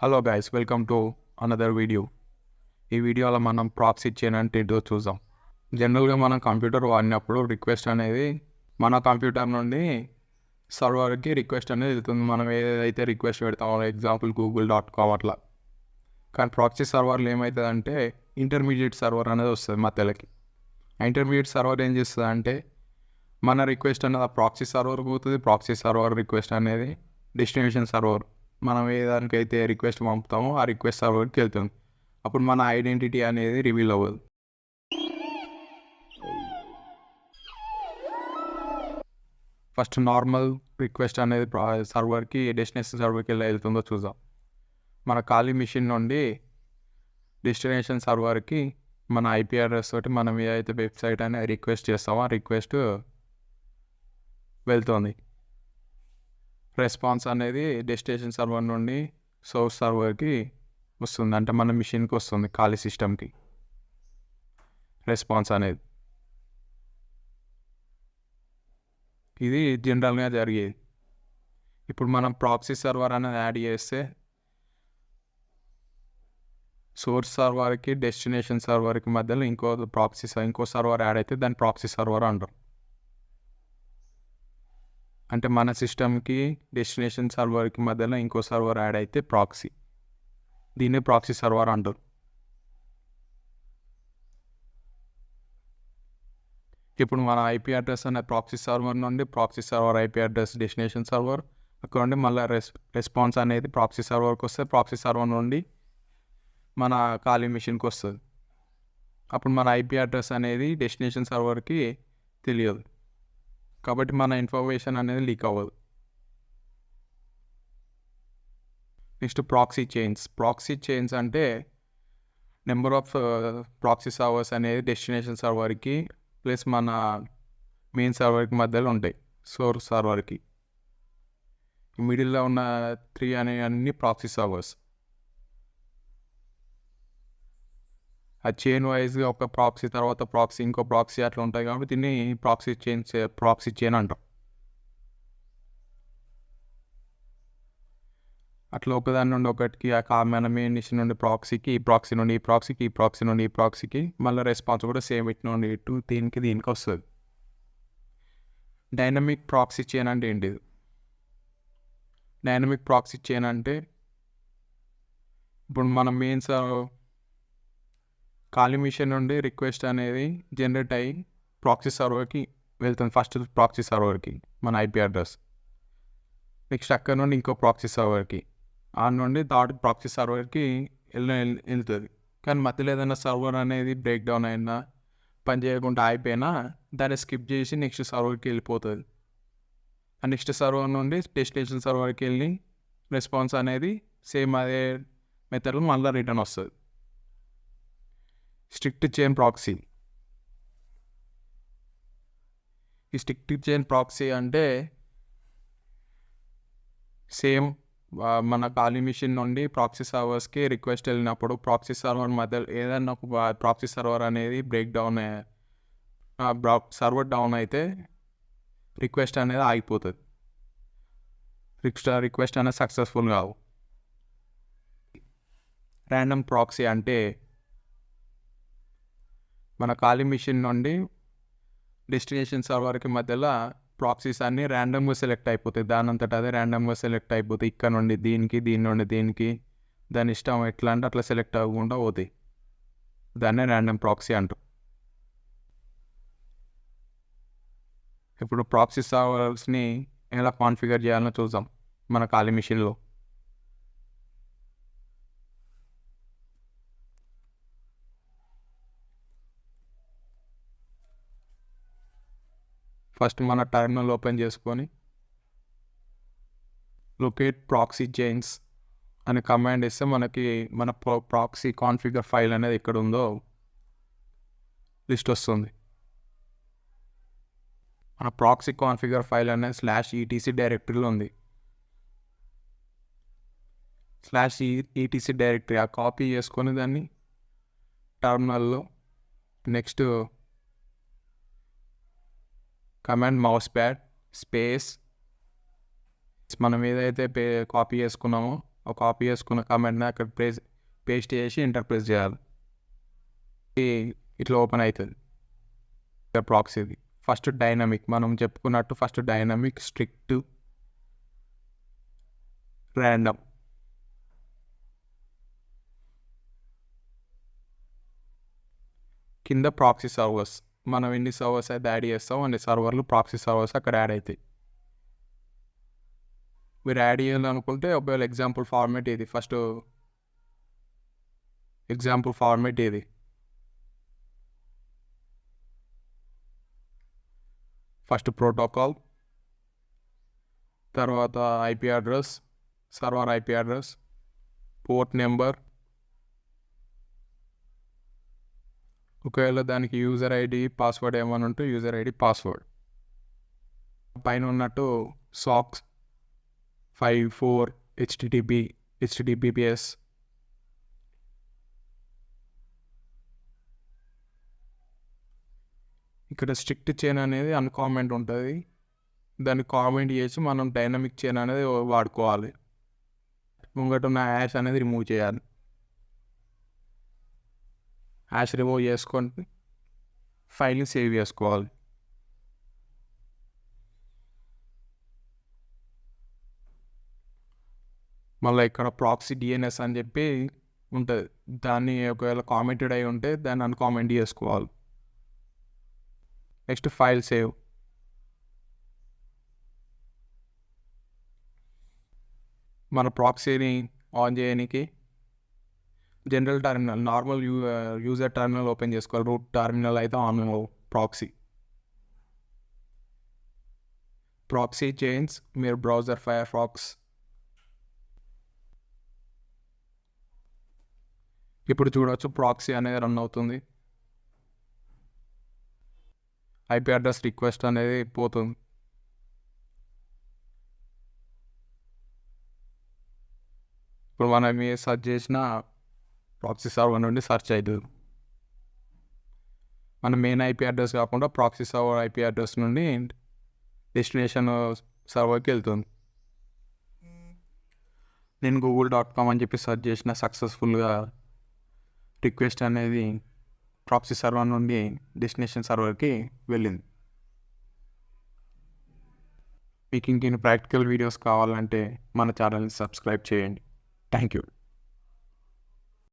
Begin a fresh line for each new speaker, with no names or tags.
Hello guys, welcome to another video. ఈ వీడియోలో మనం ప్రాక్సీ చైన్ అంటే ఏంటో చూద్దాం. జనరల్గా మనం కంప్యూటర్ వాడినప్పుడు రిక్వెస్ట్ అనేది మన కంప్యూటర్ నుండి సర్వర్కి రిక్వెస్ట్ అనేది వెళ్తుంది. మనం ఏదైతే రిక్వెస్ట్ పెడతామో, ఎగ్జాంపుల్ google.com అట్లా. కానీ ప్రాక్సీ సర్వర్లో ఏమవుతుందంటే ఇంటర్మీడియట్ సర్వర్ అనేది వస్తుంది మధ్యలోకి. ఆ ఇంటర్మీడియట్ సర్వర్ ఏం చేస్తుంది అంటే మన రిక్వెస్ట్ అనేది ఆ ప్రాక్సీ సర్వర్కి పోతుంది. ప్రాక్సీ సర్వర్ రిక్వెస్ట్ అనేది డెస్టినేషన్ సర్వర్, మనం ఏ దానికైతే రిక్వెస్ట్ పంపుతామో ఆ రిక్వెస్ట్ సర్వర్కి వెళ్తుంది. అప్పుడు మన ఐడెంటిటీ అనేది రివీల్ అవ్వదు. ఫస్ట్ నార్మల్ రిక్వెస్ట్ అనేది సర్వర్కి డెస్టినేషన్ సర్వర్కి ఎలా వెళ్తుందో చూద్దాం. మన ఖాళీ మిషన్ నుండి డెస్టినేషన్ సర్వర్కి మన ఐపీ అడ్రస్ తోటి మనం ఏదైతే వెబ్సైట్ అనేది రిక్వెస్ట్ చేస్తామో ఆ రిక్వెస్ట్ వెళ్తుంది. రెస్పాన్స్ అనేది డెస్టినేషన్ సర్వర్ నుండి సోర్స్ సర్వర్కి వస్తుంది, అంటే మన మిషన్కి వస్తుంది, ఖాళీ సిస్టమ్కి రెస్పాన్స్ అనేది. ఇది జనరల్గా జరిగేది. ఇప్పుడు మనం ప్రాక్సీ సర్వర్ అనేది యాడ్ చేస్తే సోర్స్ సర్వర్కి డెస్టినేషన్ సర్వర్కి మధ్యలో ఇంకో సర్వర్ యాడ్ అయితే దాన్ని ప్రాక్సీ సర్వర్ అంటారు. అంటే మన సిస్టమ్కి డెస్టినేషన్ సర్వర్కి మధ్యలో ఇంకో సర్వర్ యాడ్ అయితే ప్రాక్సీ, దీన్ని ప్రాక్సీ సర్వర్ అంటారు. ఇప్పుడు మన ఐపీ అడ్రస్ అనే ప్రాక్సీ సర్వర్ నుండి proxy server IP address destination server, అక్కడ నుండి మళ్ళీ రెస్పాన్స్ అనేది ప్రాక్సీ సర్వర్కి వస్తే ప్రాక్సీ సర్వర్ నుండి మన ఖాళీ మిషన్కి వస్తుంది. అప్పుడు మన ఐపీ అడ్రస్ అనేది డెస్టినేషన్ సర్వర్కి తెలియదు, కాబట్టి మన ఇన్ఫర్మేషన్ అనేది లీక్ అవ్వదు. నెక్స్ట్ ప్రాక్సీ చైన్స్ అంటే నెంబర్ ఆఫ్ ప్రాక్సీ సర్వర్స్ అనేది డెస్టినేషన్ సర్వర్కి ప్లస్ మన మెయిన్ సర్వర్కి మధ్యలో ఉంటాయి. సోర్స్ సర్వర్కి మిడిల్లో ఉన్న 3 అన్ని ప్రాక్సీ సర్వర్స్. ఆ చైన్ వైజ్గా ఒక ప్రాక్సీ తర్వాత ప్రాక్సీ ఇంకో ప్రాక్సీ అట్లా ఉంటాయి, కాబట్టి దీన్ని ప్రాక్సీ చైన్ అంటాం. అట్లా ఒకదాని నుండి ఒకటికి మన మెయిన్ మిషన్ నుండి ప్రాక్సీకి, ఈ ప్రాక్సీ నుండి ఈ ప్రాక్సీకి, ఈ ప్రాక్సీ నుండి ఈ ప్రాక్సీకి మళ్ళీ రెస్పాన్స్ కూడా సేమ్ ఇటు నుండి ఇటు దీనికి వస్తుంది. డైనమిక్ ప్రాక్సీ చైన్ అంటే ఏంటిది? డైనమిక్ ప్రాక్సీ చైన్ అంటే ఇప్పుడు మన మెయిన్ ఖాళీ మిషన్ నుండి రిక్వెస్ట్ అనేది జనరేట్ అయ్యి ప్రాక్సీ సర్వర్కి వెళ్తుంది. ఫస్ట్ ప్రాక్సీ సర్వర్కి మన ఐపీ అడ్రస్, నెక్స్ట్ అక్కడ నుండి ఇంకో ప్రాక్సీ సర్వర్కి, ఆ నుండి థర్డ్ ప్రాక్సీ సర్వర్కి వెళ్తుంది. కానీ మధ్యలో ఏదైనా సర్వర్ అనేది బ్రేక్ డౌన్ అయినా పని చేయకుండా అయిపోయినా దాన్ని స్కిప్ చేసి నెక్స్ట్ సర్వర్కి వెళ్ళిపోతుంది. ఆ నెక్స్ట్ సర్వర్ నుండి డెస్టినేషన్ సర్వర్కి వెళ్ళి రెస్పాన్స్ అనేది సేమ్ అదే మెథడ్లో మళ్ళీ రిటర్న్ వస్తుంది. Strict chain proxy. ఈ స్ట్రిక్ట్ చైన్ ప్రాక్సీ అంటే సేమ్ మన ఖాళీ మిషన్ నుండి ప్రాక్సీ సర్వర్స్కి రిక్వెస్ట్ వెళ్ళినప్పుడు ప్రాక్సీ సర్వర్ మధ్యలో ఏదైనా ఒక ప్రాక్సీ సర్వర్ అనేది బ్రేక్ డౌన్ సర్వర్ డౌన్ అయితే రిక్వెస్ట్ అనేది ఆగిపోతుంది. రిక్వెస్ట్ అనేది సక్సెస్ఫుల్ కావు. ర్యాండమ్ ప్రాక్సీ అంటే మన ఖాళీ మిషన్ నుండి డెస్టినేషన్ సర్వర్కి మధ్యలో ప్రాక్సీస్ అన్నీ ర్యాండమ్గా సెలెక్ట్ అయిపోతాయి, దానంతట అదే ర్యాండమ్గా సెలెక్ట్ అయిపోతాయి. ఇక్కడ నుండి దీనికి, దీని నుండి దీనికి, దాని ఇష్టం ఎట్లా అంటే అట్లా సెలెక్ట్ అవ్వకుండా పోతాయి. దాన్నే ర్యాండమ్ ప్రాక్సీ అంటాం. ఇప్పుడు ప్రాక్సీ సర్వర్స్ని ఎలా కాన్ఫిగర్ చేయాలో చూద్దాం మన ఖాళీ మిషన్లో. ఫస్ట్ మన టర్మినల్ ఓపెన్ చేసుకొని లొకేట్ ప్రాక్సీ చైన్స్ అనే కమాండ్ ఇస్తే మనకి మన ప్రాక్సీ కాన్ఫిగర్ ఫైల్ అనేది ఎక్కడ ఉందో లిస్ట్ వస్తుంది. మన ప్రాక్సీ కాన్ఫిగర్ ఫైల్ అనేది /etc డైరెక్టరీలో ఉంది. /etc డైరెక్టరీ ఆ కాపీ చేసుకొని దాన్ని టర్మినల్లో next command mouse pad space మనం ఏదైతే కాపీ చేసుకున్నామో ఒక కాపీ చేసుకున్న కమెంట్ని అక్కడ పేస్ట్ చేసి ఎంటర్ ప్రెస్ చేయాలి. ఇట్లా ఓపెన్ అవుతుంది ప్రాక్సీది. ఫస్ట్ డైనమిక్, మనం చెప్పుకున్నట్టు ఫస్ట్ డైనమిక్, స్ట్రిక్ట్, ర్యాండమ్. కింద ప్రాక్సీ సర్వర్స్, మనం ఎన్ని సర్వర్స్ అయితే యాడ్ చేస్తాం అన్ని సర్వర్లు ప్రాక్సీ సర్వర్స్ అక్కడ యాడ్ అవుతాయి. మీరు యాడ్ చేయాలనుకుంటే ఒకవేళ ఎగ్జాంపుల్ ఫార్మేట్ ఇది, ఫస్ట్ ఎగ్జాంపుల్ ఫార్మేట్ ఇది. ఫస్ట్ ప్రోటోకాల్, తర్వాత IP address, server IP address, port number, ఒకవేళ దానికి యూజర్ ఐడి పాస్వర్డ్ ఏమైనా ఉంటే యూజర్ ఐడి పాస్వర్డ్. పైన ఉన్నట్టు సాక్స్ 5.4 HTTPS. ఇక్కడ స్ట్రిక్ట్ చైన్ అనేది అన్కామెంట్ ఉంటుంది, దాన్ని కామెంట్ చేసి మనం డైనమిక్ చైన్ అనేది వాడుకోవాలి. ముంగట ఉన్న హ్యాష్ అనేది రిమూవ్ చేయాలి. హ్యాష్ రిమూవ్ చేసుకొని ఫైల్ని సేవ్ చేసుకోవాలి. మళ్ళీ ఇక్కడ ప్రాక్సీ డిఎన్ఎస్ అని చెప్పి ఉంటుంది, దాన్ని ఒకవేళ కామెంటెడ్ అయి ఉంటే దాన్ని అన్కామెంట్ చేసుకోవాలి. Next file save. మన ప్రాక్సీని ఆన్ చేయడానికి general terminal, normal user terminal open చేసుకోవాలి. రూట్ టర్మినల్ అయితే ఆన్ ప్రాక్సీ చైన్స్, మీరు బ్రౌజర్ ఫైర్ ఫాక్స్. ఇప్పుడు చూడవచ్చు ప్రాక్సీ అనేది రన్ అవుతుంది. ఐపీ అడ్రస్ రిక్వెస్ట్ అనేది పోతుంది. ఇప్పుడు మనం ఏ సెర్చ్ చేసినా ప్రాక్సీ సర్వర్ నుండి సెర్చ్ అవుతుంది. మన మెయిన్ ఐపీ అడ్రస్ కాకుండా ప్రాక్సీ సర్వర్ ఐపీ అడ్రస్ నుండి డెస్టినేషన్ సర్వర్కి వెళ్తుంది. నేను google.com అని చెప్పి సెర్చ్ చేసిన సక్సెస్ఫుల్గా రిక్వెస్ట్ అనేది ప్రాక్సీ సర్వర్ నుండి డెస్టినేషన్ సర్వర్కి వెళ్ళింది. మీకు ఇంకెన్ని ప్రాక్టికల్ వీడియోస్ కావాలంటే మన ఛానల్ని సబ్స్క్రైబ్ చేయండి. Thank you.